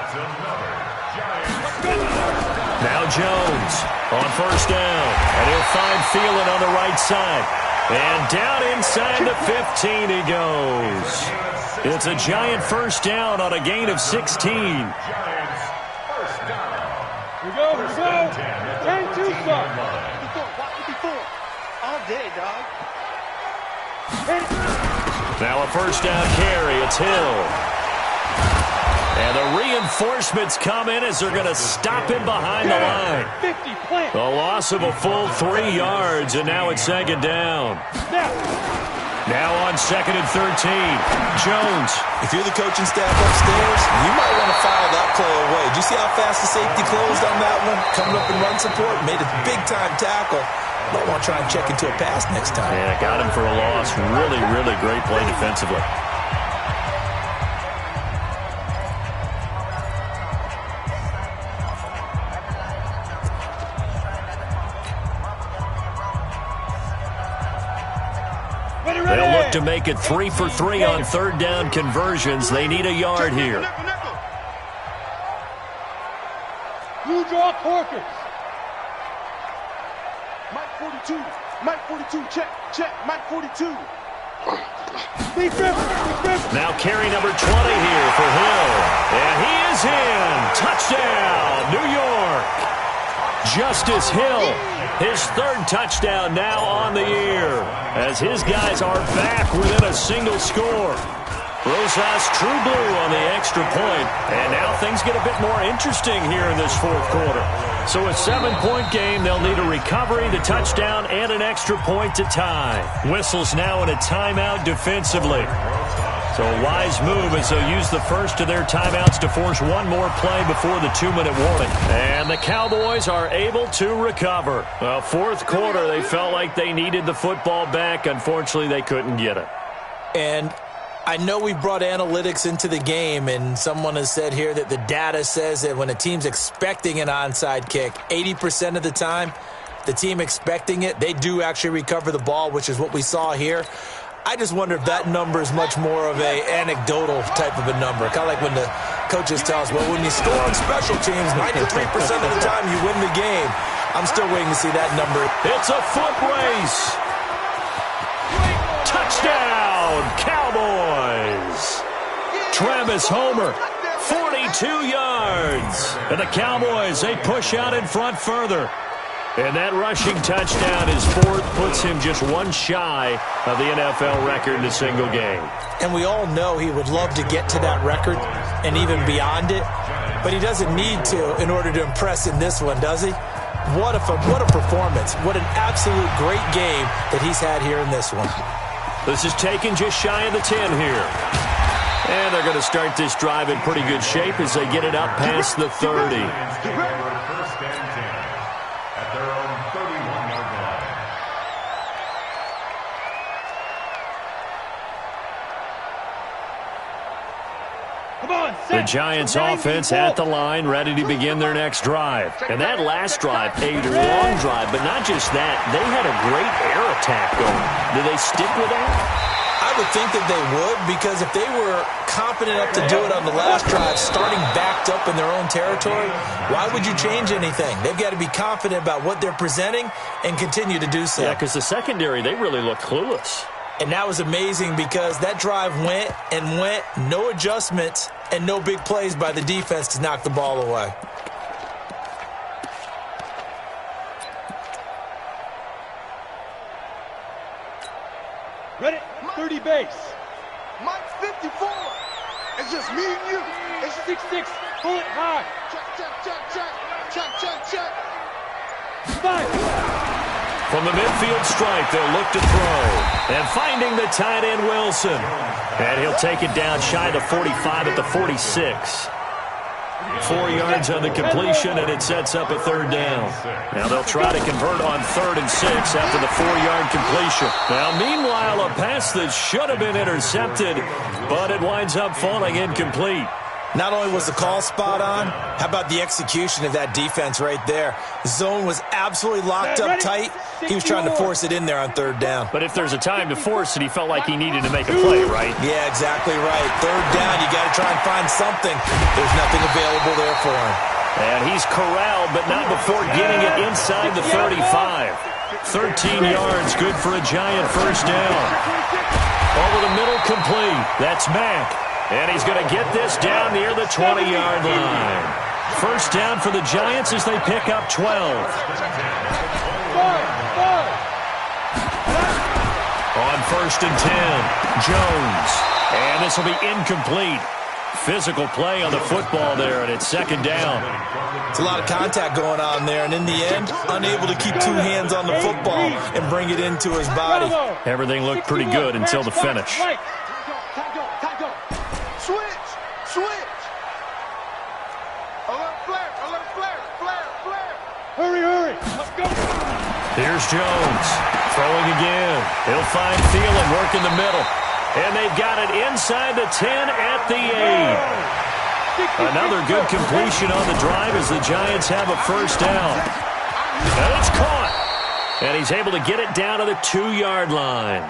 Now Jones on first down. And he'll find Thielen on the right side. And down inside the 15 he goes. It's a Giant first down on a gain of 16. Here we go, here we go. 10-2 start. Before. All day, dog. Now a first down carry. It's Hill. And the reinforcements come in as they're going to stop him behind the line. 50 plant. A loss of a full 3 yards, and now it's 2nd down. Now on 2nd and 13. Jones. If you're the coaching staff upstairs, you might want to file that play away. Did you see how fast the safety closed on that one? Coming up in run support, made a big-time tackle. Might want to try and check into a pass next time. Yeah, got him for a loss. Really, really great play defensively. They'll look to make it 3 for 3 on 3rd down conversions. They need a yard here. Blue draw Corkers. Mike 42. Mike 42. Check. Mike 42. Now carry number 20 here for Hill. And he is in. Touchdown, New York. Justice Hill, his third touchdown now on the year, as his guys are back within a single score. Rosas true blue on the extra point, and now things get a bit more interesting here in this fourth quarter. So a 7-point game, they'll need a recovery, the touchdown, and an extra point to tie. Whistles now in a timeout defensively. So a wise move as they'll use the first of their timeouts to force one more play before the 2-minute warning. And the Cowboys are able to recover. Well, fourth quarter, they felt like they needed the football back. Unfortunately, they couldn't get it. And I know we brought analytics into the game, and someone has said here that the data says that when a team's expecting an onside kick, 80% of the time, the team expecting it, they do actually recover the ball, which is what we saw here. I just wonder if that number is much more of a anecdotal type of a number. Kind of like when the coaches tell us, well, when you score on special teams, 93% of the time you win the game. I'm still waiting to see that number. It's a foot race. Touchdown, Cowboys. Travis Homer, 42 yards. And the Cowboys, they push out in front further. And that rushing touchdown, his fourth, puts him just one shy of the NFL record in a single game. And we all know he would love to get to that record and even beyond it, but he doesn't need to in order to impress in this one, does he? What a performance. What an absolute great game that he's had here in this one. This is taken just shy of the 10 here. And they're going to start this drive in pretty good shape as they get it up past the 30. The Giants offense at the line, ready to begin their next drive. And that last drive, a long drive, but not just that. They had a great air attack going. Do they stick with that? I would think that they would, because if they were confident enough to do it on the last drive, starting backed up in their own territory, why would you change anything? They've got to be confident about what they're presenting and continue to do so. Yeah, because the secondary, they really look clueless. And that was amazing because that drive went and went, no adjustments, and no big plays by the defense to knock the ball away. Ready? 30 base. Mike's 54. It's just me and you. It's 6-6. Pull it high. Check. 5. From the midfield stripe, they'll look to throw. And finding the tight end, Wilson. And he'll take it down shy of the 45 at the 46. 4 yards on the completion, and it sets up a third down. Now they'll try to convert on 3rd and 6 after the 4-yard completion. Now, meanwhile, a pass that should have been intercepted, but it winds up falling incomplete. Not only was the call spot on, how about the execution of that defense right there? The zone was absolutely locked up tight. He was trying to force it in there on 3rd down. But if there's a time to force it, he felt like he needed to make a play, right? Yeah, exactly right. 3rd down, you got to try and find something. There's nothing available there for him. And he's corralled, but not before getting it inside the 35. 13 yards, good for a Giant first down. Over the middle, complete. That's Mack. And he's going to get this down near the 20-yard line. First down for the Giants as they pick up 12. On 1st and 10, Jones. And this will be incomplete. Physical play on the football there, and it's 2nd down. It's a lot of contact going on there, and in the end, unable to keep 2 hands on the football and bring it into his body. Everything looked pretty good until the finish. Switch. Alert flare. Hurry. Let's go. Here's Jones. Throwing again. He'll find Thielen, work in the middle. And they've got it inside the 10 at the 8. Another good completion on the drive as the Giants have a first down. And it's caught. And he's able to get it down to the 2-yard line.